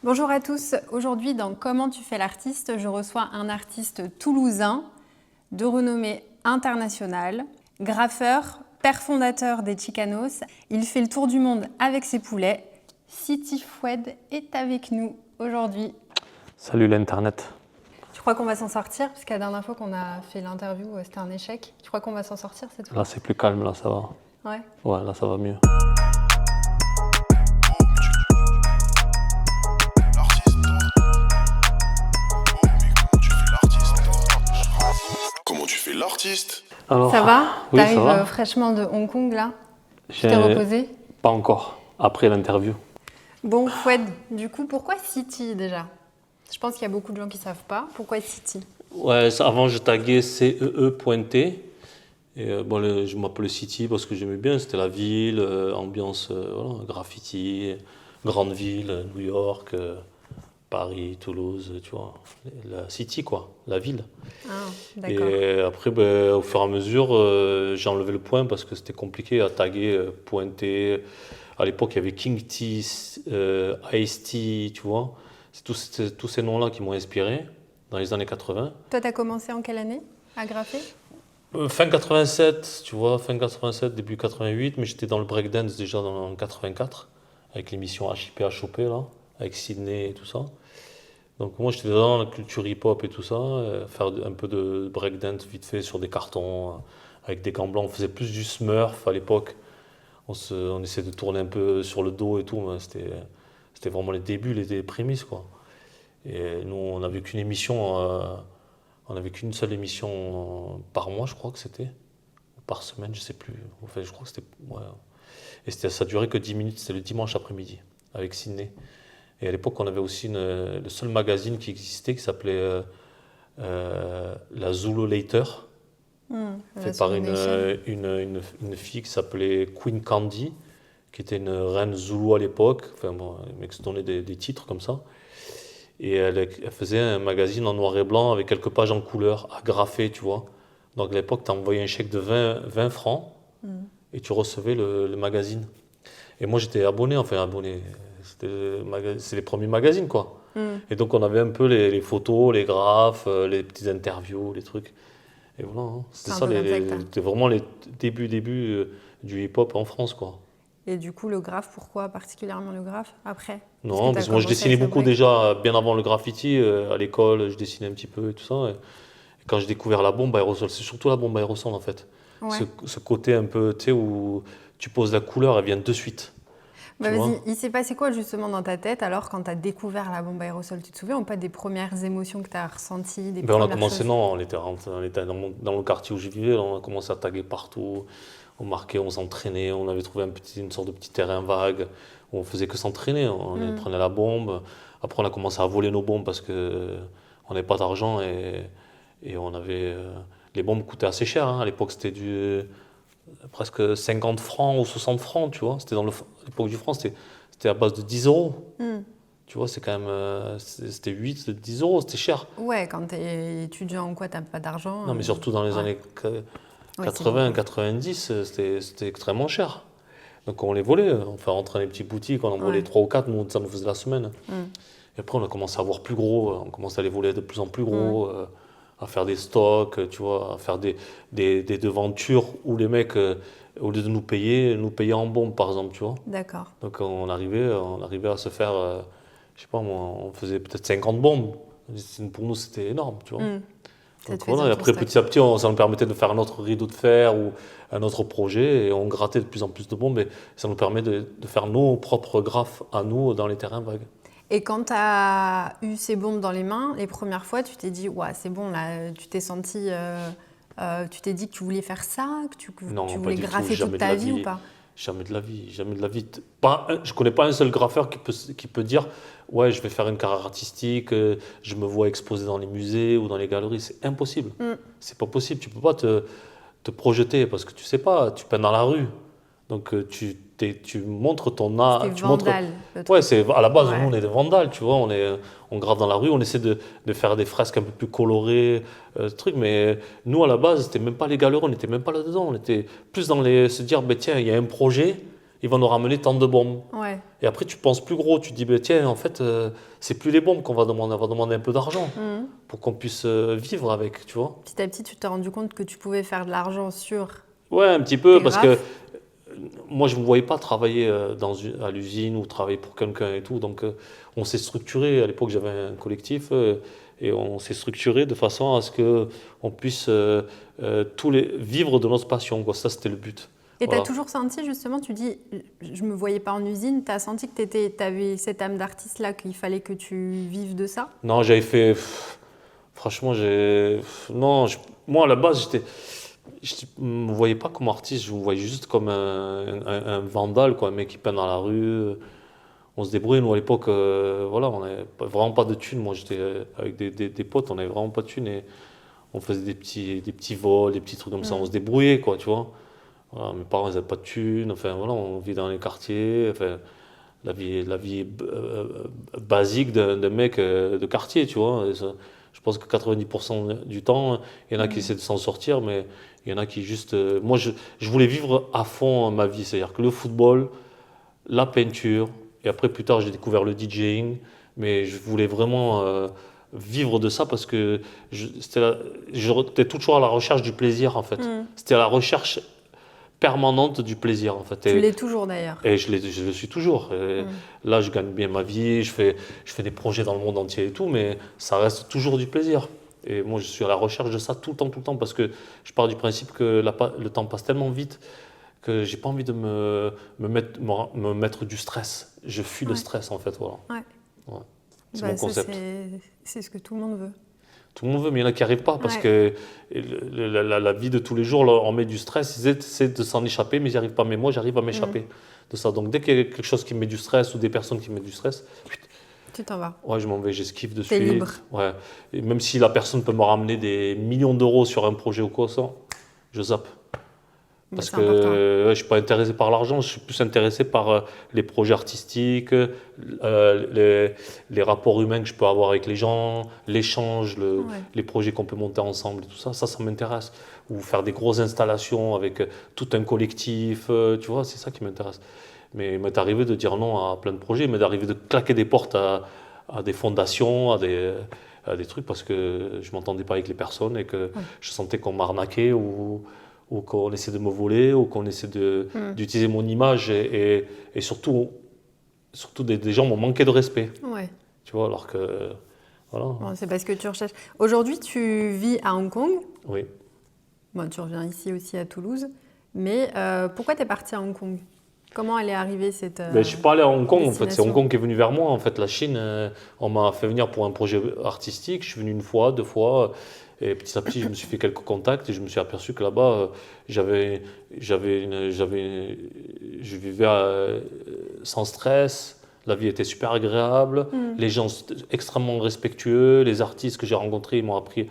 Bonjour à tous, aujourd'hui dans Comment tu fais l'artiste, je reçois un artiste toulousain de renommée internationale, graffeur, père fondateur des Chicanos. Il fait le tour du monde avec ses poulets. Siti Foued est avec nous aujourd'hui. Salut l'internet. Tu crois qu'on va s'en sortir? Parce que la dernière fois qu'on a fait l'interview, c'était un échec. Tu crois qu'on va s'en sortir cette fois? Là c'est plus calme, là ça va. Ouais. Ouais, là ça va mieux. Comment tu fais l'artiste? Alors, Ça va? oui, ça T'arrives va. fraîchement de Hong Kong là? Tu J'ai- t'es reposé? Pas encore, après l'interview. Bon, Foued, du coup, pourquoi Siti déjà? Je pense qu'il y a beaucoup de gens qui ne savent pas. Pourquoi Siti? Ouais, avant je taguais CEE.T. Et je m'appelais City parce que j'aimais bien, c'était la ville, ambiance voilà, graffiti, grande ville, New York, Paris, Toulouse, tu vois, la city quoi, la ville. Ah, d'accord. Et après, au fur et à mesure, j'ai enlevé le point parce que c'était compliqué à taguer, pointer. À l'époque, il y avait King T, Ice-T, tu vois. C'est tous ces noms-là qui m'ont inspiré dans les années 80. Toi, tu as commencé en quelle année à graffer? Fin 87, tu vois, fin 87, début 88, mais j'étais dans le breakdance déjà en 84, avec l'émission HIP HOP, là, avec Sydney et tout ça. Donc moi j'étais dans la culture hip-hop et tout ça, faire un peu de breakdance vite fait sur des cartons, avec des gants blancs. On faisait plus du Smurf à l'époque. On essayait de tourner un peu sur le dos et tout, mais c'était vraiment les débuts, les prémices quoi. Et nous on n'avait qu'une émission, on n'avait qu'une seule émission par mois je crois que c'était, ou par semaine, je sais plus. Enfin je crois que c'était, ouais. Et ça durait que 10 minutes, c'était le dimanche après-midi, avec Sydney. Et à l'époque, on avait aussi le seul magazine qui existait qui s'appelait la Zulu Later, La fait par Zulu Nation. une fille qui s'appelait Queen Candy, qui était une reine Zulu à l'époque. Enfin bon, les mecs se donnaient des titres comme ça. Et elle faisait un magazine en noir et blanc avec quelques pages en couleur, à graffer, tu vois. Donc à l'époque, tu envoyais un chèque de 20 francs et tu recevais le magazine. Et moi, j'étais abonné, enfin abonné. C'est les premiers magazines, quoi. Et donc, on avait un peu les photos, les graphes, les petites interviews, les trucs. Et voilà, hein. C'était C'est un ça, peu comme ça que t'as. c'était vraiment les débuts du hip-hop en France, quoi. Et du coup, le graphe, pourquoi particulièrement le graphe après? Non, T'as parce que moi, je commencé dessinais avec le beaucoup break. déjà, bien avant le graffiti. À l'école, je dessinais un petit peu et tout ça. Et quand j'ai découvert la bombe aérosol, c'est surtout la bombe aérosol, en fait. Ouais. Ce côté un peu, tu sais, où tu poses la couleur, elle vient de suite. Bah, Tu vois. vas-y, il s'est passé quoi justement dans ta tête alors quand tu as découvert la bombe aérosol? Tu te souviens ou pas des premières émotions que tu as ressenties, des Ben on a premières commencé, choses? non, on était dans le quartier où je vivais, là, on a commencé à taguer partout, on marquait, on s'entraînait, on avait trouvé une sorte de petit terrain vague où on faisait que s'entraîner, on prenait la bombe, après on a commencé à voler nos bombes parce que on n'avait pas d'argent et on avait, les bombes coûtaient assez cher, hein. À l'époque c'était presque 50 francs ou 60 francs, tu vois, à l'époque du franc c'était à base de 10 euros, tu vois, c'est quand même, c'était 8, 10 euros, c'était cher. Ouais, quand tu es étudiant ou quoi, tu pas d'argent. Non, mais surtout dans les ouais. années Ouais, c'est 80, beaucoup. 90, c'était extrêmement cher. Donc on les volait, on fait rentrer dans les petites boutiques, on en volait Ouais. 3 ou 4, nous, ça nous faisait la semaine. Et après on a commencé à voir plus gros, on commençait à les voler de plus en plus gros, à faire des stocks, tu vois, à faire des devantures où les mecs, au lieu de nous payaient en bombes par exemple, tu vois. D'accord. Donc on arrivait à se faire, je sais pas moi, on faisait peut-être 50 bombes. Pour nous c'était énorme, tu vois. Ça Donc te faisait voilà, et ton après stock. petit à petit, ça nous permettait de faire un autre rideau de fer ou un autre projet et on grattait de plus en plus de bombes et ça nous permet de faire nos propres graphes à nous dans les terrains vagues. Et quand tu as eu ces bombes dans les mains, les premières fois, tu t'es dit, ouais, c'est bon, là, tu t'es senti. Tu t'es dit que tu voulais faire ça, que Non, tu pas voulais du tout, graffer toute jamais de ta la vie ou vie. pas? Jamais de la vie, jamais de la vie. Je connais pas un seul graffeur qui peut dire ouais, je vais faire une carrière artistique, je me vois exposer dans les musées ou dans les galeries. C'est impossible. C'est pas possible. Tu peux pas te projeter parce que tu sais pas, tu peins dans la rue. Donc tu montres ton art. C'était Tu montres. vandale, le Ouais, truc. à la base, Ouais. nous on est des vandales, tu vois. On grave dans la rue, on essaie de faire des fresques un peu plus colorées, trucs. Mais nous à la base, c'était même pas les galeries, on n'était même pas là-dedans. On était plus dans se dire, ben, tiens, il y a un projet. ils vont nous ramener tant de bombes. Ouais. Et après, tu penses plus gros. Tu te dis, ben, tiens, en fait, c'est plus les bombes qu'on va demander. On va demander un peu d'argent Mhm. pour qu'on puisse vivre avec, tu vois. Petit à petit, tu t'es rendu compte que tu pouvais faire de l'argent sur Ouais, un petit peu, tes parce que graphes. moi, je ne me voyais pas travailler à l'usine ou travailler pour quelqu'un et tout. Donc, on s'est structuré. À l'époque, j'avais un collectif et on s'est structuré de façon à ce qu'on puisse vivre de notre passion, quoi. Ça, c'était le but. Et tu as Voilà. toujours senti, justement, tu dis, je me voyais pas en usine, tu as senti que tu avais cette âme d'artiste-là, qu'il fallait que tu vives de ça? Non, j'avais fait. Franchement, non, moi, à la base, je me voyais pas comme artiste, je me voyais juste comme un vandale, quoi, un mec qui peint dans la rue. On se débrouillait, nous, à l'époque, voilà, on n'avait vraiment pas de thunes. Moi, j'étais avec des potes, on n'avait vraiment pas de thunes et on faisait des petits vols, des petits trucs comme ça. On se débrouillait, quoi, tu vois. Voilà, mes parents, ils n'avaient pas de thunes. Enfin, voilà, on vit dans les quartiers. Enfin, la vie basique d'un mec de quartier, tu vois. Et je pense que 90% du temps, il y en a qui essaient de s'en sortir, mais il y en a qui juste. Moi, je voulais vivre à fond ma vie. C'est-à-dire que le football, la peinture, et après, plus tard, j'ai découvert le DJing, mais je voulais vraiment vivre de ça parce que j'étais toujours à la recherche du plaisir, en fait. Mm. C'était à la recherche permanente du plaisir, en fait. Tu l'es toujours d'ailleurs. Et je le suis toujours. Et Mm. là, je gagne bien ma vie, je fais des projets dans le monde entier et tout, mais ça reste toujours du plaisir. Et moi, je suis à la recherche de ça tout le temps, parce que je pars du principe que le temps passe tellement vite que j'ai pas envie de me mettre du stress. Je fuis le Ouais. stress, en fait, voilà. Ouais. Ouais. C'est Bah, mon ça, concept. c'est ce que tout le monde veut. Tout le monde veut, mais il y en a qui n'y arrivent pas parce Ouais. que la vie de tous les jours, là, on met du stress, ils essaient de s'en échapper, mais ils n'y arrivent pas. Mais moi, j'arrive à m'échapper de ça. Donc, dès qu'il y a quelque chose qui me met du stress ou des personnes qui me mettent du stress, Tu t'en vas. ouais, je m'en vais, j'esquive de T'es suite. libre. Ouais. Et même si la personne peut me ramener des millions d'euros sur un projet ou quoi, ça, je zappe. Mais Parce c'est que important. je ne suis pas intéressé par l'argent, je suis plus intéressé par les projets artistiques, les rapports humains que je peux avoir avec les gens, l'échange, Ouais. les projets qu'on peut monter ensemble et tout ça, ça m'intéresse. Ou faire des grosses installations avec tout un collectif, tu vois, c'est ça qui m'intéresse. Mais il m'est arrivé de dire non à plein de projets, il m'est arrivé de claquer des portes à des fondations, à des trucs parce que je ne m'entendais pas avec les personnes et que je sentais qu'on m'arnaquait ou qu'on essaie de me voler, ou qu'on essaie d'utiliser mon image, et surtout des gens m'ont manqué de respect, Ouais. tu vois, alors que, voilà, Bon, c'est parce que tu recherches. Aujourd'hui, tu vis à Hong Kong. oui. Bon, tu reviens ici aussi à Toulouse. Mais pourquoi tu es parti à Hong Kong? Comment elle est arrivée cette Ben, je suis pas allé à Hong Kong, en fait, c'est destination? Hong Kong qui est venu vers moi, en fait, la Chine, on m'a fait venir pour un projet artistique, je suis venu une fois, deux fois, et petit à petit, je me suis fait quelques contacts, et je me suis aperçu que là-bas, je vivais sans stress, la vie était super agréable, les gens étaient extrêmement respectueux, les artistes que j'ai rencontrés, ils m'ont appris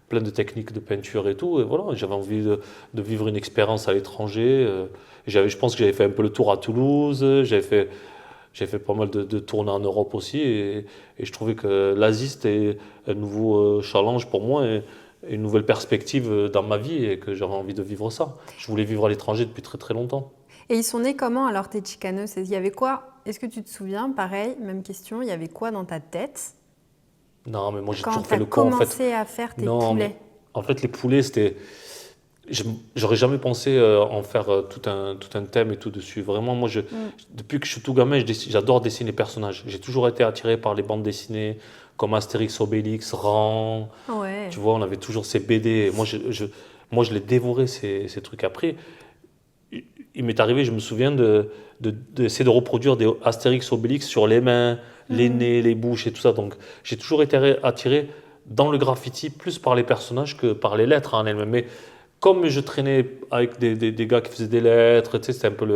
plein de techniques de peinture et tout, et voilà, j'avais envie de vivre une expérience à l'étranger. Je pense que j'avais fait un peu le tour à Toulouse, j'ai fait pas mal de tournées en Europe aussi, et je trouvais que l'Asie, c'était un nouveau challenge pour moi, et une nouvelle perspective dans ma vie, et que j'avais envie de vivre ça. Je voulais vivre à l'étranger depuis très très longtemps. Et ils sont nés comment alors tes Chicanos? Il y avait quoi? Est-ce que tu te souviens? Pareil, même question. Il y avait quoi dans ta tête Non, mais moi j'ai quand toujours tu fait as le con, en fait. commencé à faire tes Non, mais poulets? en fait, les poulets, c'était. J'aurais jamais pensé en faire tout un thème et tout dessus. Vraiment, moi, depuis que je suis tout gamin, j'adore dessiner les personnages. J'ai toujours été attiré par les bandes dessinées comme Astérix, Obélix, Ran. Ouais. Tu vois, on avait toujours ces BD. Moi, je les dévorais, ces trucs. Après, il m'est arrivé, je me souviens, d'essayer de reproduire des Astérix, Obélix sur les mains, les nez, les bouches et tout ça. Donc, j'ai toujours été attiré dans le graffiti plus par les personnages que par les lettres en elles-mêmes. Mais comme je traînais avec des gars qui faisaient des lettres, tu sais, c'était un peu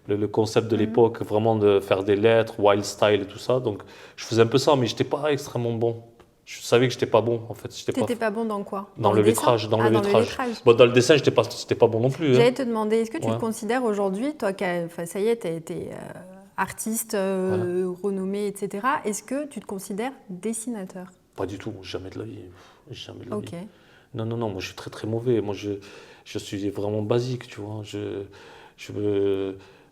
le concept de l'époque, vraiment de faire des lettres, wild style et tout ça. Donc, je faisais un peu ça, mais je n'étais pas extrêmement bon. Je savais que j'étais pas bon, en fait. T'étais pas bon dans quoi? Dans le dessin? lettrage, dans Ah, le dans le lettrage. lettrage. Bon, dans le dessin, c'était pas bon non plus, hein. J'allais te demander, est-ce que tu Ouais. te considères aujourd'hui, toi, enfin, ça y est, tu es artiste renommé, etc. Est-ce que tu te considères dessinateur? Pas du tout, jamais de la vie. Jamais de la Ok. vie. Non, non, non, moi je suis très très mauvais. Moi je suis vraiment basique, tu vois. Je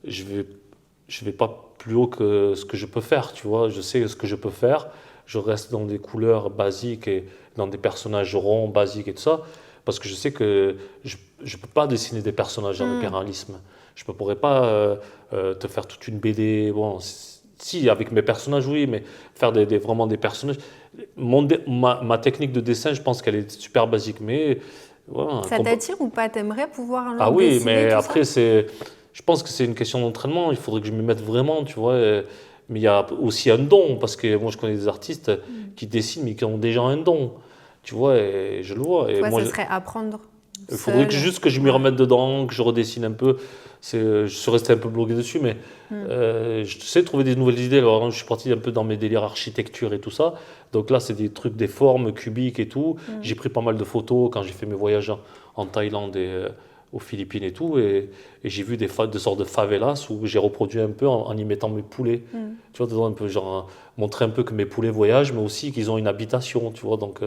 je vais pas plus haut que ce que je peux faire, tu vois. Je sais ce que je peux faire. Je reste dans des couleurs basiques et dans des personnages ronds, basiques et tout ça, parce que je sais que je ne peux pas dessiner des personnages avec un réalisme. Je ne pourrais pas te faire toute une BD. Bon, si, avec mes personnages, oui, mais faire vraiment des personnages. Ma technique de dessin, je pense qu'elle est super basique, mais voilà. Ça t'attire ou pas? T'aimerais pouvoir un Ah jour oui, dessiner mais tout après, ça? je pense que c'est une question d'entraînement. Il faudrait que je m'y mette vraiment, tu vois. Mais il y a aussi un don, parce que moi, je connais des artistes qui dessinent, mais qui ont déjà un don, tu vois, et je le vois. Et Toi, moi, ça serait apprendre il faudrait seul. juste que je m'y remette dedans, que je redessine un peu. Je suis resté un peu bloqué dessus, mais je sais trouver des nouvelles idées. Alors, je suis parti un peu dans mes délires architecture et tout ça. Donc là, c'est des trucs, des formes cubiques et tout. J'ai pris pas mal de photos quand j'ai fait mes voyages en Thaïlande et aux Philippines et tout. Et j'ai vu des sortes de favelas où j'ai reproduit un peu en y mettant mes poulets. Tu vois, dedans, un peu genre montrer un peu que mes poulets voyagent, mais aussi qu'ils ont une habitation, tu vois. Donc,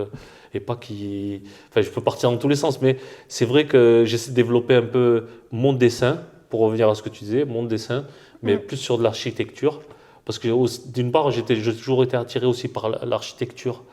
et pas qu'ils. Enfin, je peux partir dans tous les sens, mais c'est vrai que j'essaie de développer un peu mon dessin, pour revenir à ce que tu disais, mon dessin, mais plus sur de l'architecture. Parce que d'une part, j'ai toujours été attiré aussi par l'architecture,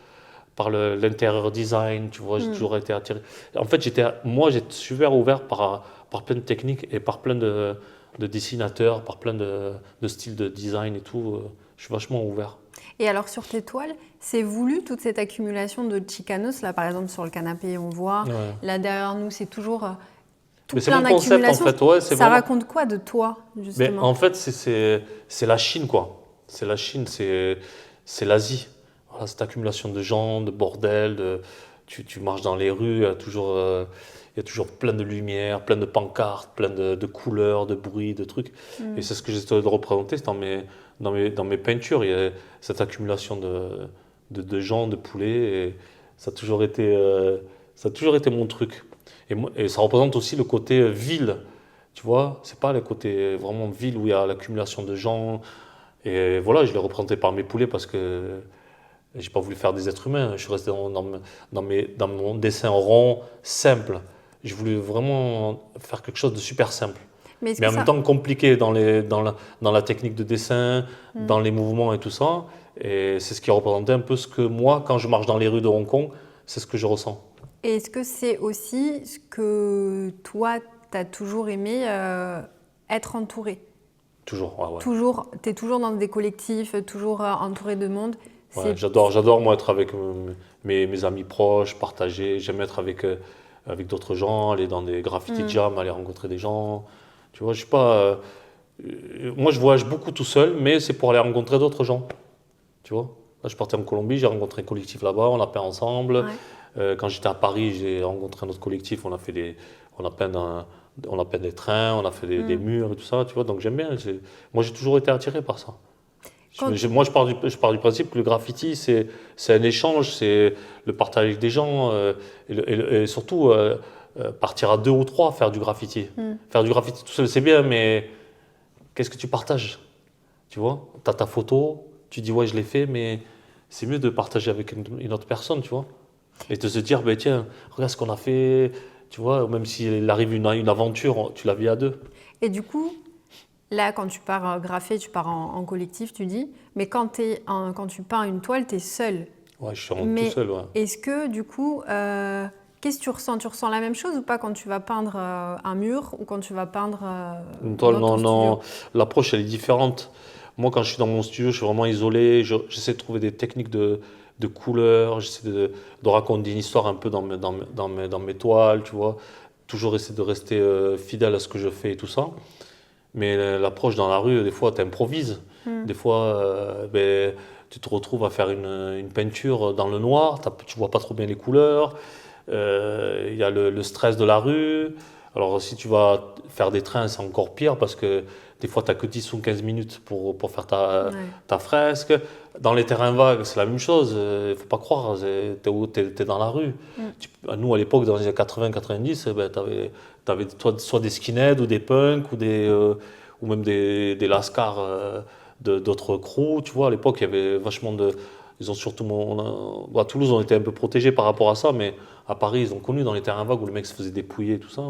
par l'intérieur design, tu vois, j'ai toujours été attiré. En fait, moi, j'étais super ouvert par plein de techniques et par plein de dessinateurs, par plein de styles de design et tout. Je suis vachement ouvert. Et alors sur tes toiles, c'est voulu toute cette accumulation de chicanos? Là par exemple sur le canapé on voit, Ouais. là derrière nous c'est toujours tout Mais c'est plein mon concept en d'accumulations. fait, ouais, c'est Ça vraiment. raconte quoi de toi Mais justement? en fait, c'est la Chine, quoi. C'est la Chine, c'est l'Asie. Voilà, cette accumulation de gens, de bordel, tu marches dans les rues, il y a toujours plein de lumière, plein de pancartes, plein de couleurs, de bruits, de trucs. Et c'est ce que j'essaie de représenter dans mes peintures. Il y a cette accumulation de gens, de poulets. Et ça a ça a toujours été mon truc. Et ça représente aussi le côté ville. Tu vois, c'est pas le côté vraiment ville où il y a l'accumulation de gens. Et voilà, je l'ai représenté par mes poulets parce que j'ai pas voulu faire des êtres humains. Je suis resté dans mon dessin rond, simple. J'ai voulu vraiment faire quelque chose de super simple. Mais est-ce Mais que en même ça... temps compliqué dans la technique de dessin, dans les mouvements et tout ça. Et c'est ce qui représentait un peu ce que moi, quand je marche dans les rues de Hong Kong, c'est ce que je ressens. Et est-ce que c'est aussi ce que toi t'as toujours aimé être entouré? Toujours, ouais, ouais. Toujours, t'es toujours dans des collectifs, toujours entouré de monde. Ouais, j'adore moi être avec mes amis proches, partager. J'aime être avec d'autres gens, aller dans des graffiti jams, aller rencontrer des gens. Tu vois, je suis pas. Moi, je voyage beaucoup tout seul, mais c'est pour aller rencontrer d'autres gens. Tu vois. Là, je partais en Colombie, j'ai rencontré un collectif là-bas, on a peint ensemble. Ouais. Quand j'étais à Paris, j'ai rencontré un autre collectif, on a peint on a peint des trains, on a fait des murs et tout ça. Tu vois, donc j'aime bien. Moi, j'ai toujours été attiré par ça. Moi, je pars du principe que le graffiti, c'est un échange, c'est le partage avec des gens, et surtout partir à deux ou trois, faire du graffiti. Faire du graffiti tout seul, c'est bien, mais qu'est-ce que tu partages? Tu vois, tu as ta photo, tu dis ouais, je l'ai fait, mais c'est mieux de partager avec une autre personne, tu vois. Et de se dire, ben, tiens, regarde ce qu'on a fait, tu vois, même s'il arrive une aventure, tu la vis à deux. Et du coup, là, quand tu pars graffer, tu pars en collectif, tu dis, mais quand tu peins une toile, tu es seul. Ouais, je suis Mais tout seul, ouais. est-ce que, du coup, qu'est-ce que tu ressens? Tu ressens la même chose ou pas quand tu vas peindre un mur ou quand tu vas peindre Une toile, dans non, ton non, studio? l'approche, elle est différente. Moi, quand je suis dans mon studio, je suis vraiment isolé, j'essaie de trouver des techniques de couleurs, j'essaie de raconter une histoire un peu dans mes toiles, tu vois. Toujours essayer de rester fidèle à ce que je fais et tout ça. Mais l'approche dans la rue, des fois, tu improvises. Des fois, ben, tu te retrouves à faire une peinture dans le noir, tu vois pas trop bien les couleurs. Il y a le stress de la rue. Alors, si tu vas faire des trains, c'est encore pire parce que des fois, tu n'as que 10 ou 15 minutes pour faire Ouais. ta fresque. Dans les terrains vagues, c'est la même chose. Il ne faut pas croire, tu es dans la rue. Nous, à l'époque, dans les années 80-90, ben, tu avais soit des skinheads ou des punks ou même des lascars d'autres crews. Tu vois, à l'époque, il y avait vachement de. Ils ont surtout. À Toulouse, on était un peu protégés par rapport à ça, mais à Paris, ils ont connu dans les terrains vagues où le mec se faisait dépouiller et tout ça.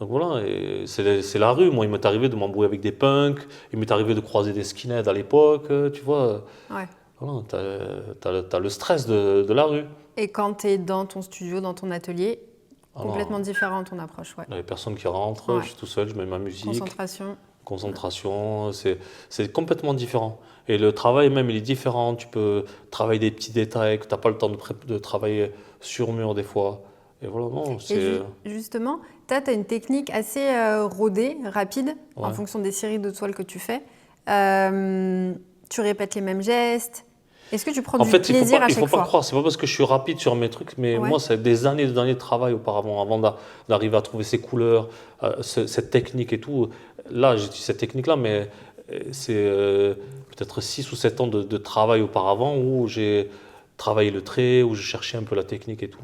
Donc voilà, et c'est la rue. Moi, il m'est arrivé de m'embrouiller avec des punks, il m'est arrivé de croiser des skinheads à l'époque, tu vois. Ouais. Voilà, t'as le stress de la rue. Et quand tu es dans ton studio, dans ton atelier, complètement Alors, différent ton approche, ouais. il y a les personnes qui rentrent, Ouais. je suis tout seul, je mets ma musique, Concentration. concentration, c'est complètement différent. Et le travail même, il est différent. Tu peux travailler des petits détails que tu n'as pas le temps de travailler sur mur des fois. Et voilà, non, Et c'est... justement, tu as une technique assez rodée, rapide, en Ouais. fonction des séries de toiles que tu fais. Tu répètes les mêmes gestes. Est-ce que tu prends En du fait, plaisir à il chaque faut pas fois? croire, c'est pas parce que je suis rapide sur mes trucs, mais Ouais. moi, c'est des années de travail auparavant, avant d'arriver à trouver ces couleurs, cette technique et tout. Là, j'utilise cette technique-là, mais c'est peut-être 6 ou 7 ans de travail auparavant où j'ai travaillé le trait, où je cherchais un peu la technique et tout.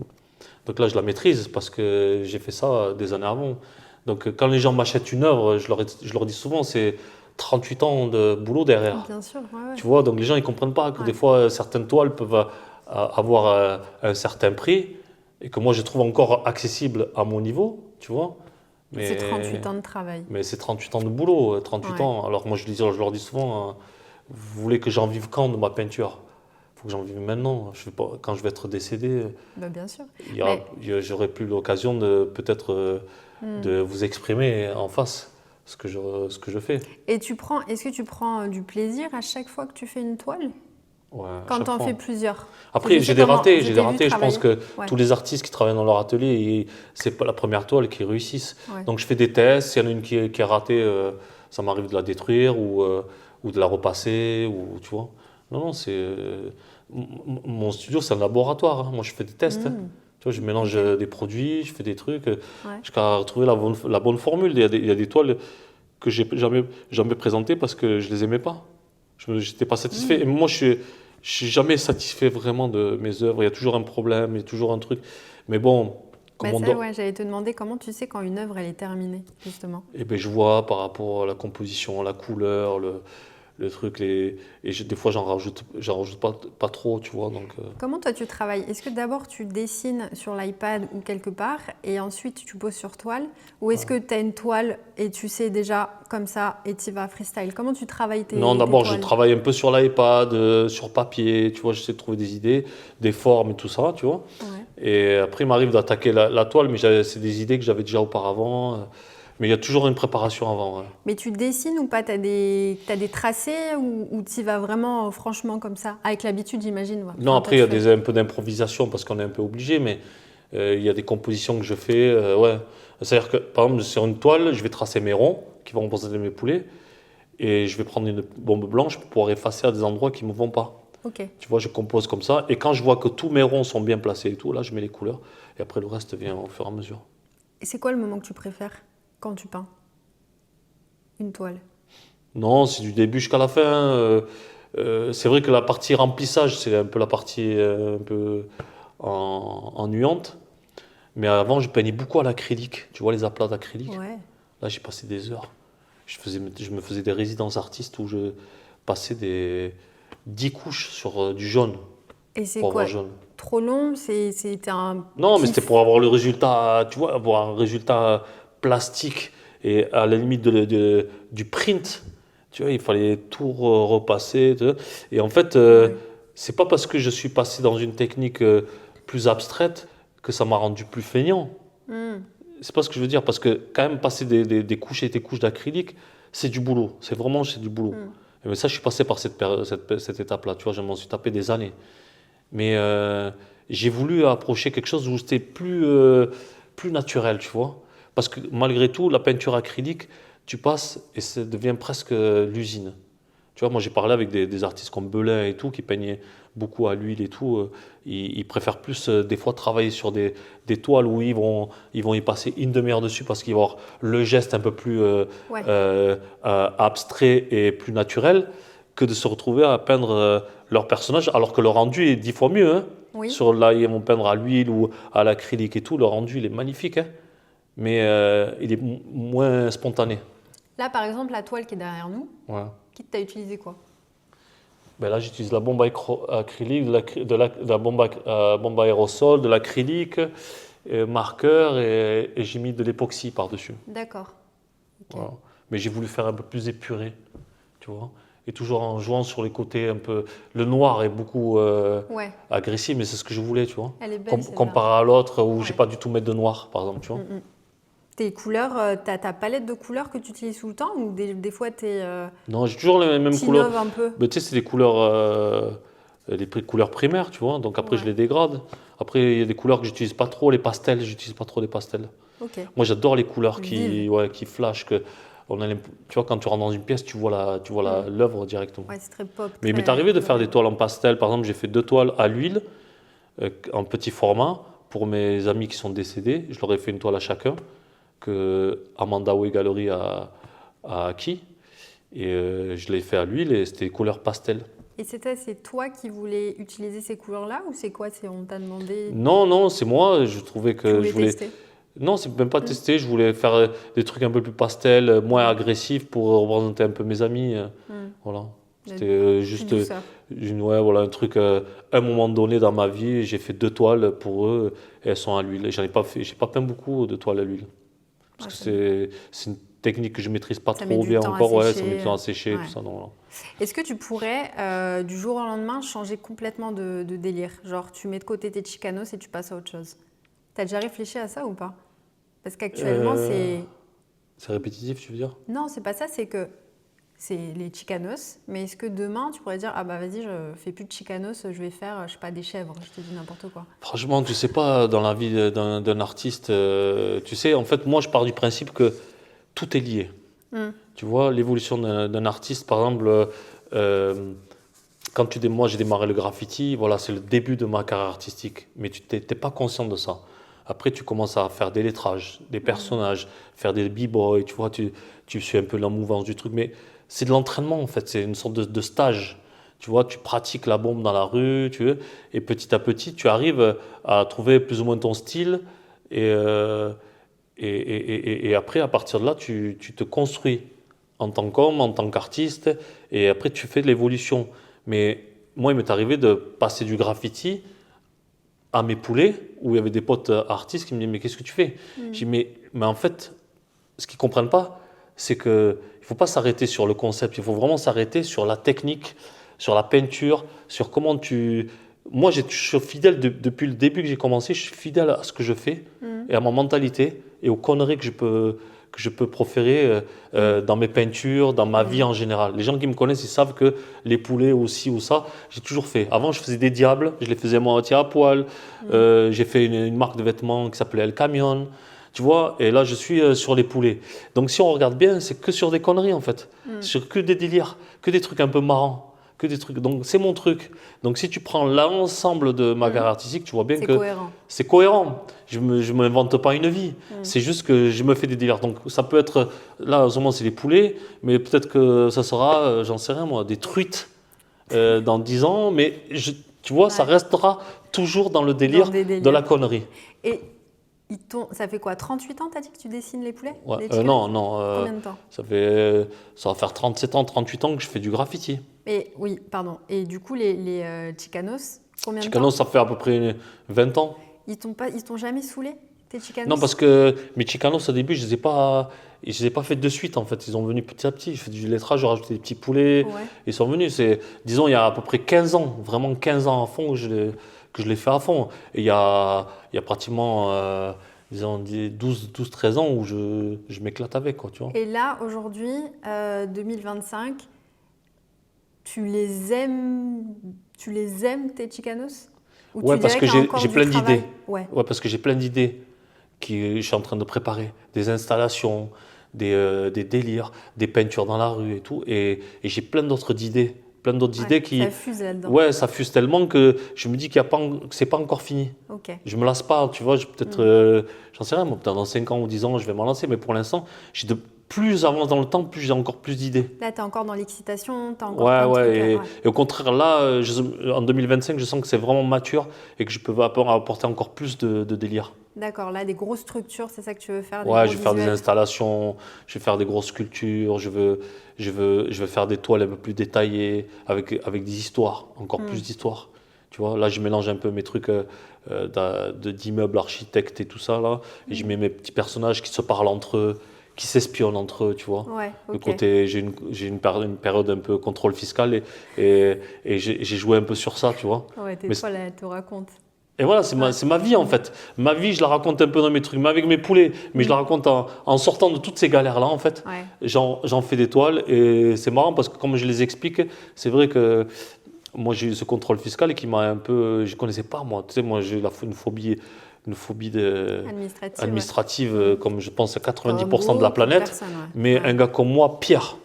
Donc là, je la maîtrise parce que j'ai fait ça des années avant. Donc quand les gens m'achètent une œuvre, je leur dis souvent, c'est 38 ans de boulot derrière. Bien sûr, ouais, ouais. Tu vois, donc les gens ils comprennent pas que Ouais. des fois certaines toiles peuvent avoir un certain prix et que moi je trouve encore accessible à mon niveau, tu vois. C'est 38 Mais, ans de travail. mais c'est 38 ans de boulot, 38 Ouais. ans. Alors moi je leur dis souvent, vous voulez que j'en vive quand de ma peinture? Il faut que j'en vive maintenant. Je vais pas, quand je vais être décédé, Bah, bien sûr. j'aurai plus l'occasion de peut-être Hmm. de vous exprimer en face ce que je fais. Et est-ce que tu prends du plaisir à chaque fois que tu fais une toile? Ouais, à Quand chaque tu en fois. fais plusieurs? Après, Je sais comment je j'ai t'ai des vu ratés. Je pense travailler. que Ouais. tous les artistes qui travaillent dans leur atelier, c'est pas la première toile qui réussissent. Ouais. Donc, je fais des tests. S'il y en a une qui est ratée, ça m'arrive de la détruire ou de la repasser, ou tu vois. Non, non, mon studio, c'est un laboratoire, hein. Moi, je fais des tests, hein. Hmm. Tu vois, je mélange Ok. des produits, je fais des trucs, Ouais. jusqu'à trouver la bonne formule. Il y a des toiles que j'ai jamais présentées parce que je les aimais pas. Je n'étais pas satisfait. Hmm. Et moi, je suis jamais satisfait vraiment de mes œuvres. Il y a toujours un problème, il y a toujours un truc. Mais bon, Bah, comme on ça, doit, ouais, j'allais te demander comment tu sais quand une œuvre elle est terminée, justement. eh ben, je vois par rapport à la composition, la couleur, le truc. Des fois, j'en rajoute pas trop, tu vois. Donc, Comment toi tu travailles? Est-ce que d'abord tu dessines sur l'iPad ou quelque part et ensuite tu poses sur toile? Ou est-ce que tu as une toile et tu sais déjà comme ça et tu vas freestyle? Comment tu travailles non, tes d'abord, je toiles? travaille un peu sur l'iPad, sur papier, tu vois. J'essaie de trouver des idées, des formes et tout ça, tu vois. Ouais. Et après, il m'arrive d'attaquer la toile, mais c'est des idées que j'avais déjà auparavant. Mais il y a toujours une préparation avant, ouais. Mais tu dessines ou pas? T'as des tracés ou tu vas vraiment franchement comme ça? Avec l'habitude, j'imagine. Ouais. Non, Enfin, après, il y a un peu d'improvisation parce qu'on est un peu obligé, mais il y a des compositions que je fais. Ouais. C'est-à-dire que, par exemple, sur une toile, je vais tracer mes ronds qui vont représenter mes poulets et je vais prendre une bombe blanche pour pouvoir effacer à des endroits qui ne me vont pas. Ok. Tu vois, je compose comme ça et quand je vois que tous mes ronds sont bien placés et tout, là, je mets les couleurs et après, le reste vient au fur et à mesure. Et c'est quoi le moment que tu préfères quand tu peins une toile? Non, c'est du début jusqu'à la fin. C'est vrai que la partie remplissage, c'est un peu la partie un peu ennuyante. Mais avant, je peignais beaucoup à l'acrylique. Tu vois, les aplats d'acrylique. Ouais. Là, j'ai passé des heures. Je me faisais des résidences artistes où je passais 10 couches sur du jaune Et c'est pour quoi? avoir jaune. Trop long? C'était un Non, mais kiff? c'était pour avoir le résultat, tu vois, avoir un résultat plastique et à la limite du print. Tu vois, il fallait tout repasser. Tu vois. Et en fait, Ouais. c'est pas parce que je suis passé dans une technique plus abstraite que ça m'a rendu plus feignant. Hmm. C'est pas ce que je veux dire, parce que quand même passer des couches et des couches d'acrylique, c'est du boulot. C'est du boulot. Mm. Mais ça, je suis passé par cette étape-là. Tu vois, je m'en suis tapé des années. Mais j'ai voulu approcher quelque chose où c'était plus naturel, tu vois. Parce que malgré tout, la peinture acrylique, tu passes et ça devient presque l'usine. Tu vois, moi j'ai parlé avec des artistes comme Belin et tout, qui peignaient beaucoup à l'huile et tout. Ils préfèrent plus des fois travailler sur des toiles où ils vont y passer une demi-heure dessus parce qu'ils vont avoir le geste un peu plus Ouais. abstrait et plus naturel que de se retrouver à peindre leur personnage alors que le rendu est 10 fois mieux, hein. Oui. Là, ils vont peindre à l'huile ou à l'acrylique et tout. Le rendu, il est magnifique, hein. Mais il est moins spontané. Là, par exemple, la toile qui est derrière nous, Ouais. qui t'as utilisé quoi? Ben là, j'utilise la bombe acrylique, de la bombe, bombe aérosol, de l'acrylique marqueur et j'ai mis de l'époxy par-dessus. D'accord. Ok. Voilà. Mais j'ai voulu faire un peu plus épuré, tu vois. Et toujours en jouant sur les côtés un peu. Le noir est beaucoup Ouais, agressif, mais c'est ce que je voulais, tu vois. elle est belle celle-là. Comparé à l'autre où j'ai Ouais. pas du tout mettre de noir, par exemple, tu vois. Tes couleurs, t'as ta palette de couleurs que tu utilises tout le temps ou des fois Non, j'ai toujours les mêmes couleurs. t'innoves un peu? Mais tu sais, c'est des couleurs, couleurs primaires, tu vois. Donc après, je Ouais. les dégrade. Après, il y a des couleurs que j'utilise pas trop, les pastels, j'utilise pas trop les pastels. Ok. Moi, j'adore les couleurs Vives. qui flashent. Tu vois, quand tu rentres dans une pièce, tu vois l'œuvre directement. Ouais, c'est très pop. Mais il m'est très arrivé de faire coloré. des toiles en pastel. Par exemple, j'ai fait 2 toiles à l'huile, en petit format, pour mes amis qui sont décédés. Je leur ai fait une toile à chacun, que Amanda Way Gallery a acquis. Et je l'ai fait à l'huile et c'était couleur pastel. Et c'est toi qui voulais utiliser ces couleurs-là ou c'est quoi? On t'a demandé, Non, non, c'est moi. Je trouvais tu que voulais je voulais. tester? Non, c'est même pas testé. Je voulais faire des trucs un peu plus pastel, moins agressifs pour représenter un peu mes amis. Voilà. C'était juste Plus douceur. ouais, voilà, un truc. À un moment donné dans ma vie, j'ai fait 2 toiles pour eux et elles sont à l'huile. Et j'en ai pas fait. J'ai pas peint beaucoup de toiles à l'huile parce Ouais, que ça c'est une technique que je maîtrise pas Ça met trop du bien temps à encore. Ouais, ça sécher. met du temps à sécher, Ouais. tout ça. Non, voilà. Est-ce que tu pourrais, du jour au lendemain, changer complètement de délire? Genre, tu mets de côté tes chicanos et tu passes à autre chose. T'as déjà réfléchi à ça ou pas? Parce qu'actuellement, Euh, c'est répétitif, tu veux dire? Non, c'est pas ça, c'est que c'est les chicanos. Mais est-ce que demain, tu pourrais dire, ah bah vas-y, je fais plus de chicanos, je vais faire, je sais pas, des chèvres, je te dis n'importe quoi. Franchement, tu sais pas, dans la vie d'un artiste, tu sais, en fait, moi, je pars du principe que tout est lié. Tu vois, l'évolution d'un artiste, par exemple, moi, j'ai démarré le graffiti, voilà, c'est le début de ma carrière artistique, mais tu t'es pas conscient de ça. Après, tu commences à faire des lettrages, des personnages, faire des b-boys, tu vois, tu suis un peu la mouvance du truc, mais c'est de l'entraînement, en fait, c'est une sorte de stage. Tu vois, tu pratiques la bombe dans la rue, tu veux, et petit à petit, tu arrives à trouver plus ou moins ton style, et, et après, à partir de là, tu te construis en tant qu'homme, en tant qu'artiste, et après, tu fais de l'évolution. Mais moi, il m'est arrivé de passer du graffiti à mes poulets, où il y avait des potes artistes qui me disaient, mais qu'est-ce que tu fais? J'ai dit, mais en fait, ce qu'ils ne comprennent pas, c'est qu'il ne faut pas s'arrêter sur le concept, il faut vraiment s'arrêter sur la technique, sur la peinture, sur comment tu... Moi, je suis fidèle depuis le début que j'ai commencé, je suis fidèle à ce que je fais et à ma mentalité et aux conneries que je peux proférer dans mes peintures, dans ma vie en général. Les gens qui me connaissent, ils savent que les poulets aussi ou ça, j'ai toujours fait. Avant, je faisais des diables, je les faisais moi moitié à poil. J'ai fait une marque de vêtements qui s'appelait El Camion. Tu vois, et là je suis sur les poulets. Donc si on regarde bien, c'est que sur des conneries en fait. Sur que des délires, que des trucs un peu marrants. Que des trucs. Donc c'est mon truc. Donc si tu prends l'ensemble de ma carrière artistique, tu vois bien C'est que cohérent. c'est cohérent. Je ne m'invente pas une vie. C'est juste que je me fais des délires. Donc ça peut être, là en ce moment c'est les poulets, mais peut-être que ça sera, j'en sais rien moi, des truites dans 10 ans. Mais tu vois, ça Ouais. restera toujours dans le délire des de délires. la connerie. Et ça fait quoi, 38 ans, t'as dit que tu dessines les poulets? Ouais, Les chicanos? non, non. Combien de temps? Ça va faire 37 ans, 38 ans que je fais du graffiti. Et oui, pardon. Et du coup, les chicanos, combien de Chicanos, temps? ça fait à peu près 20 ans. Ils t'ont jamais saoulé, tes chicanos? Non, parce que mes Chicanos, au début, je les ai pas fait de suite, en fait. Ils ont venu petit à petit. Je fais du lettrage, j'ai rajouté des petits poulets. Ouais. Ils sont venus. Disons, il y a à peu près 15 ans, vraiment 15 ans à fond que je l'ai fait à fond. Et il y a pratiquement, disons, 12-13 ans où je m'éclate avec, quoi, tu vois. Et là, aujourd'hui, 2025, tu les aimes tes chicanos? Ou Ouais, tu parce dirais que qu'il y a encore j'ai du plein travail? d'idées. Ouais. Ouais, parce que j'ai plein d'idées je suis en train de préparer. Des installations, des délires, des peintures dans la rue et tout. Et j'ai plein d'autres idées. Plein d'autres Ouais, idées qui. ça fuse là-dedans. Ouais, ça fuse tellement que je me dis que c'est pas encore fini. Ok. Je me lasse pas, tu vois. Peut-être, j'en sais rien, moi, peut-être dans 5 ans ou 10 ans, je vais m'en lancer. Mais pour l'instant, plus j'avance dans le temps, plus j'ai encore plus d'idées. Là, tu es encore dans l'excitation, tu as encore Ouais, plein de trucs. ouais. Ouais. Et au contraire, là, en 2025, je sens que c'est vraiment mature et que je peux apporter encore plus de délire. D'accord, là, des grosses structures, c'est ça que tu veux faire? Ouais, gros je vais faire des visuels. installations, je vais faire des grosses sculptures, je veux faire des toiles un peu plus détaillées avec des histoires, encore plus d'histoires. Tu vois, là, je mélange un peu mes trucs d'immeubles, architectes et tout ça, là. Et je mets mes petits personnages qui se parlent entre eux, qui s'espionnent entre eux, tu vois. Ouais, Le ok. côté, j'ai une période un peu contrôle fiscal et j'ai joué un peu sur ça, tu vois. Ouais, tes Mais trolls, elles te racontent. et voilà, Ouais. c'est ma vie en fait. Ma vie, je la raconte un peu dans mes trucs, mais avec mes poulets. Mais je la raconte en sortant de toutes ces galères-là en fait. Ouais. J'en fais des toiles et c'est marrant parce que comme je les explique, c'est vrai que moi j'ai eu ce contrôle fiscal qui m'a un peu. Je connaissais pas moi. Tu sais, moi j'ai une phobie Administrative. administrative comme je pense à Comme 90% de la beaucoup de planète. personnes, ouais. Mais Ouais. un gars comme moi, pire.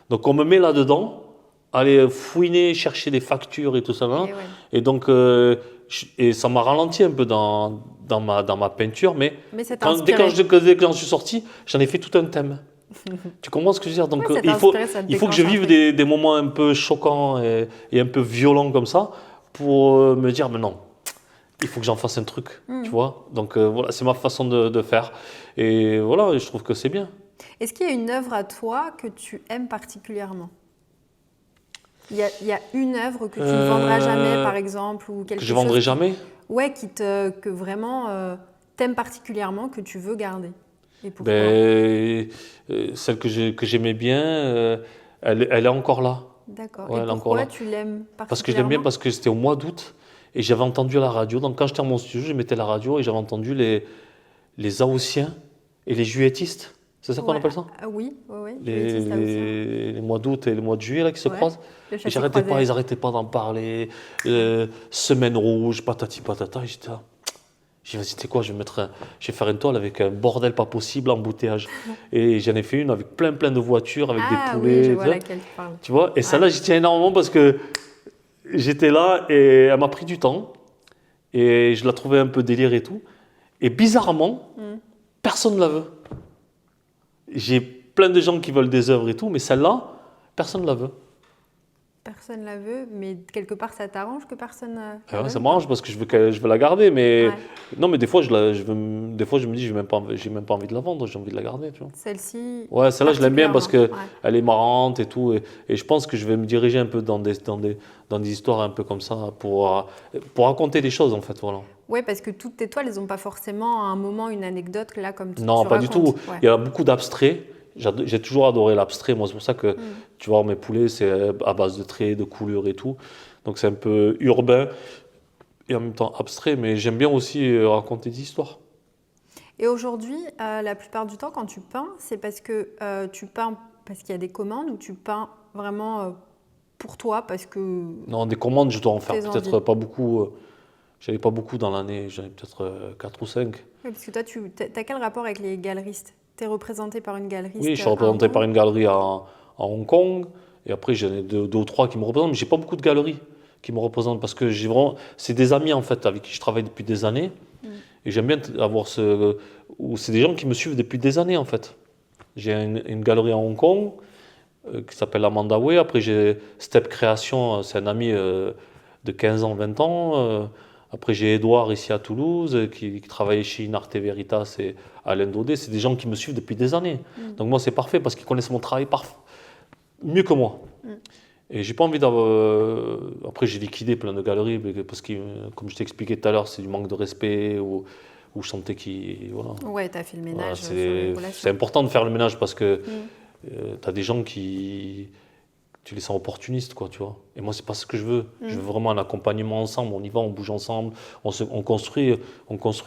Donc on me met là-dedans, aller fouiner, chercher des factures et tout ça. Là. Et ouais. Et donc, et ça m'a ralenti un peu dans ma peinture, mais Mais ça t'a inspiré. dès que j'en suis sorti, j'en ai fait tout un thème. Tu comprends ce que je veux dire? Donc, Ouais, ça t'a inspiré, ça te il faut que je déclenche un vive truc. des moments un peu choquants et un peu violents comme ça pour me dire, mais non, il faut que j'en fasse un truc, tu vois? Donc, voilà, c'est ma façon de faire. Et voilà, je trouve que c'est bien. Est-ce qu'il y a une œuvre à toi que tu aimes particulièrement? Il y a une œuvre que tu ne vendras jamais, par exemple, ou quelque Que je chose vendrai jamais. ouais, que vraiment t'aimes particulièrement, que tu veux garder. Et pourquoi? Ben, celle que j'aimais bien, elle est encore là. D'accord. Ouais, Et elle est encore pourquoi là. tu l'aimes Parce que je l'aime bien, particulièrement? parce que c'était au mois d'août et j'avais entendu à la radio. Donc quand j'étais à mon studio, je mettais la radio et j'avais entendu les Haussiens et les Juilletistes. C'est ça qu'on Ouais, appelle ça? oui, oui, oui. Les, Juilletistes, aussi. les mois d'août et les mois de juillet là, qui se Ouais. croisent. Le Et chassé-croisé. ils arrêtaient pas d'en parler. Semaine rouge, patati patata. Et j'étais là. J'ai dit, vas-y, tu sais quoi, je vais faire une toile avec un bordel pas possible, embouteillage. Et j'en ai fait une avec plein de voitures, avec des Ah poulets. oui, je et vois tout ça. laquelle tu parles. Tu vois, et Ouais. celle-là, j'y tiens énormément parce que j'étais là et elle m'a pris du temps. Et je la trouvais un peu délire et tout. Et bizarrement, personne ne la veut. J'ai plein de gens qui veulent des œuvres et tout, mais celle-là, personne ne la veut. Personne la veut, mais quelque part ça t'arrange que personne la Ah ouais, veuille ça ou m'arrange parce que je veux la garder, mais Ouais. non, mais des fois, des fois je me dis, j'ai même pas envie de la vendre, j'ai envie de la garder, tu vois. Celle-ci, Ouais, celle-là, je l'aime bien parce que particulièrement, ouais. elle est marrante et tout, et je pense que je vais me diriger un peu dans des histoires un peu comme ça pour raconter des choses en fait, voilà. Ouais, parce que toutes tes toiles, elles n'ont pas forcément à un moment une anecdote là comme Non, tu pas du racontes. tout. Ouais. Il y a beaucoup d'abstraits. J'ai toujours adoré l'abstrait. Moi, c'est pour ça que, tu vois, mes poulets, c'est à base de traits, de couleurs et tout. Donc, c'est un peu urbain et en même temps abstrait. Mais j'aime bien aussi raconter des histoires. Et aujourd'hui, la plupart du temps, quand tu peins, c'est parce que tu peins parce qu'il y a des commandes ou tu peins vraiment pour toi parce que Non, des commandes, je dois en faire tes peut-être envies. pas beaucoup. J'avais pas beaucoup dans l'année. J'avais peut-être 4 ou 5. Oui, parce que toi, tu as quel rapport avec les galeristes? Tu es représenté par une galeriste Oui, je suis à représenté Hong par Kong? une galerie à Hong Kong. Et après, j'en ai deux ou trois qui me représentent. Mais j'ai pas beaucoup de galeries qui me représentent parce que c'est des amis en fait avec qui je travaille depuis des années. Et j'aime bien avoir ou c'est des gens qui me suivent depuis des années en fait. J'ai une galerie à Hong Kong qui s'appelle Amanda Way. Après, j'ai Step Création, c'est un ami de 15 ans, 20 ans. Après, j'ai Edouard ici à Toulouse qui travaillait chez Inarte Veritas et Alain Daudet. C'est des gens qui me suivent depuis des années. Donc moi, c'est parfait parce qu'ils connaissent mon travail mieux que moi. Et j'ai pas envie d'avoir. Après, j'ai liquidé plein de galeries parce que, comme je t'ai expliqué tout à l'heure, c'est du manque de respect ou je sentais qui. Voilà. Ouais, tu as fait le Voilà, ménage sur les c'est relations. important de faire le ménage parce que tu as des gens qui. Tu les sens opportunistes, quoi, tu vois. Et moi, c'est pas ce que je veux. Je veux vraiment un accompagnement ensemble. On y va, on bouge ensemble, on construit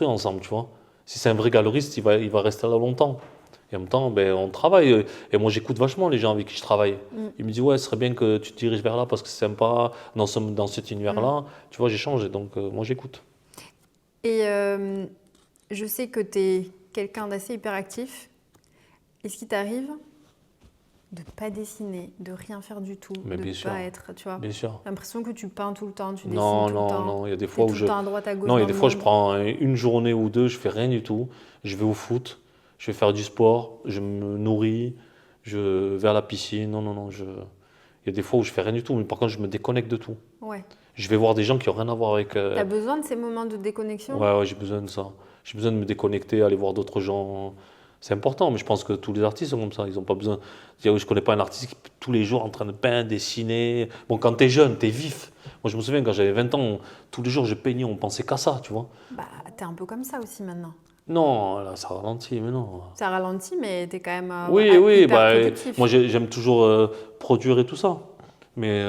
ensemble, tu vois. Si c'est un vrai galeriste, il va rester là longtemps. Et en même temps, ben, on travaille. Et moi, j'écoute vachement les gens avec qui je travaille. Ils me disent, ouais, ce serait bien que tu te diriges vers là parce que c'est sympa dans cet univers-là. Tu vois, j'échange. Et donc, moi, j'écoute. Et je sais que tu es quelqu'un d'assez hyperactif. Est-ce qu'il t'arrive de ne pas dessiner, de rien faire du tout, Mais de bien ne sûr. pas être, tu vois, Bien sûr. l'impression que tu peins tout le temps, tu dessines Non, tout le non, temps, non. Il y a des t'es fois où tout le temps à droite à gauche Non, il y a dans des le fois, je monde. prends une journée ou deux, je fais rien du tout. Je vais au foot, je vais faire du sport, je me nourris, je vais à la piscine. Non, non, non. Il y a des fois où je fais rien du tout, mais par contre, je me déconnecte de tout. Ouais. Je vais voir des gens qui n'ont rien à voir avec. T'as besoin de ces moments de déconnexion? Ouais, j'ai besoin de ça. J'ai besoin de me déconnecter, aller voir d'autres gens. C'est important, mais je pense que tous les artistes sont comme ça. Ils n'ont pas besoin. Je ne connais pas un artiste qui est tous les jours en train de peindre, dessiner. Bon, quand tu es jeune, tu es vif. Moi, je me souviens, quand j'avais 20 ans, tous les jours, je peignais, on pensait qu'à ça, tu vois. Bah, t'es un peu comme ça aussi maintenant. Non, là, ça ralentit, mais non. Ça ralentit, mais t'es quand même Oui, hyper bah, productif. moi, j'aime toujours produire et tout ça. Mais,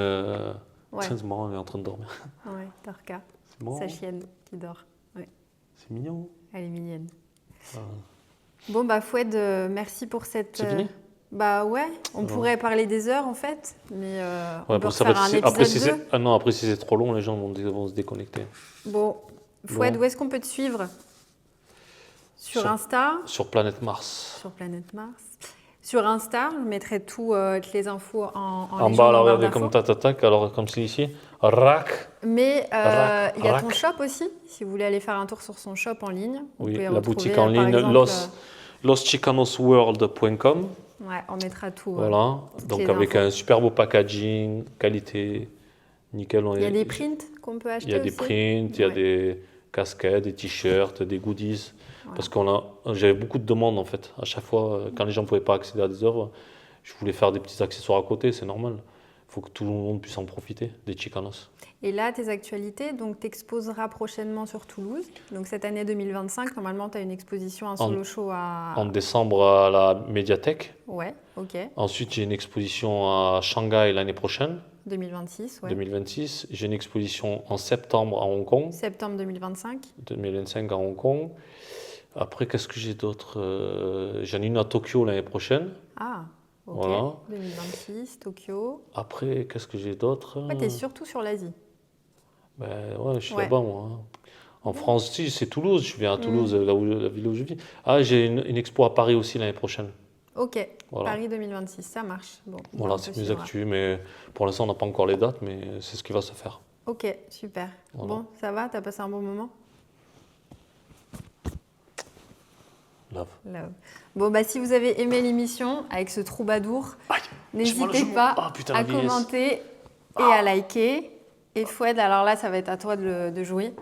Ouais. tiens, c'est marrant, elle est en train de dormir. Ouais, Tarka, C'est marrant. sa chienne qui dort. Ouais, C'est mignon. elle est mignonne. Ah. Bon, bah, Fouad, merci pour cette. C'est fini Bah ouais, on pourrait parler des heures en fait, mais on Ouais, peut bon, ça refaire un épisode après, si 2. c'est ah non, après, si c'est trop long, les gens vont se déconnecter. Bon, Fouad, Bon. où est-ce qu'on peut te suivre? Sur Insta, Sur Planète Mars. sur Planète Mars. Sur Insta, je mettrai toutes les infos en En légende, bas, là, en barre regardez d'infos. comme tac, alors comme c'est ici. Rack. Mais il y a ton Rack. shop aussi, si vous voulez aller faire un tour sur son shop en ligne. Vous Oui, pouvez la retrouver, boutique en par ligne, exemple, loschicanosworld.com. ouais, on mettra tout. Voilà, toutes donc les avec infos. un super beau packaging, qualité, nickel. Il y a des prints qu'on peut acheter Il y a des aussi. prints, il y a Ouais. des casquettes, des t-shirts, des goodies. Voilà. Parce j'avais beaucoup de demandes en fait. À chaque fois, quand les gens ne pouvaient pas accéder à des œuvres, je voulais faire des petits accessoires à côté, c'est normal. Il faut que tout le monde puisse en profiter, des Chicanos. Et là, tes actualités, donc tu exposeras prochainement sur Toulouse. Donc cette année 2025, normalement, tu as une exposition, un solo show à... En décembre à la médiathèque. Ouais, ok. Ensuite, j'ai une exposition à Shanghai l'année prochaine, 2026, ouais. 2026. J'ai une exposition en septembre à Hong Kong, Septembre 2025. 2025 à Hong Kong. Après, qu'est-ce que j'ai d'autre J'en ai une à Tokyo l'année prochaine. Ah, ok. Voilà. 2026, Tokyo. Après, qu'est-ce que j'ai d'autre Ouais, tu es surtout sur l'Asie. Ben, ouais, je suis Ouais. là-bas, moi. Hein. En France, si, c'est Toulouse. Je viens à Toulouse, la ville où je vis. Ah, j'ai une expo à Paris aussi l'année prochaine. Ok, Voilà. Paris 2026, ça marche. Bon, Voilà, on c'est te mes suivra. actus, mais pour l'instant, on n'a pas encore les dates, mais c'est ce qui va se faire. Ok, super. Voilà. Bon, ça va? T'as passé un bon moment? Love. Love. Bon, bah, si vous avez aimé l'émission avec ce troubadour, Aïe, j'ai mal au n'hésitez genou. pas Ah, putain, à la vieillesse. commenter et à liker. Et Fouad, alors là, ça va être à toi de jouer.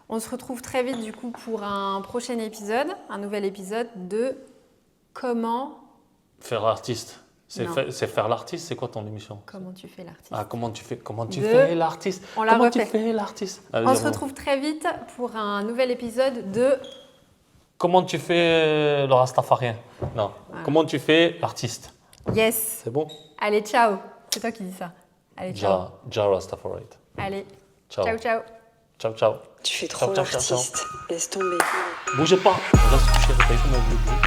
On se retrouve très vite du coup pour un prochain épisode, un nouvel épisode de comment Faire l'artiste. Non. C'est faire l'artiste, c'est quoi ton émission? tu fais l'artiste. Ah, comment tu De- fais l'artiste? On la Comment tu refait. fais l'artiste? Allez, On se dis-moi. retrouve très vite pour un nouvel épisode de Comment tu fais le rastafarien? Non. Voilà. Comment tu fais l'artiste? Yes. C'est bon? Allez, ciao. C'est toi qui dis ça. Allez, ciao. Ja Rastafarite. Allez, Ciao. ciao, ciao. Ciao, ciao. Tu fais Ciao, trop ciao, ciao, ciao. l'artiste. Laisse tomber. Bougez pas. On va se coucher. T'as vu comment je bouge?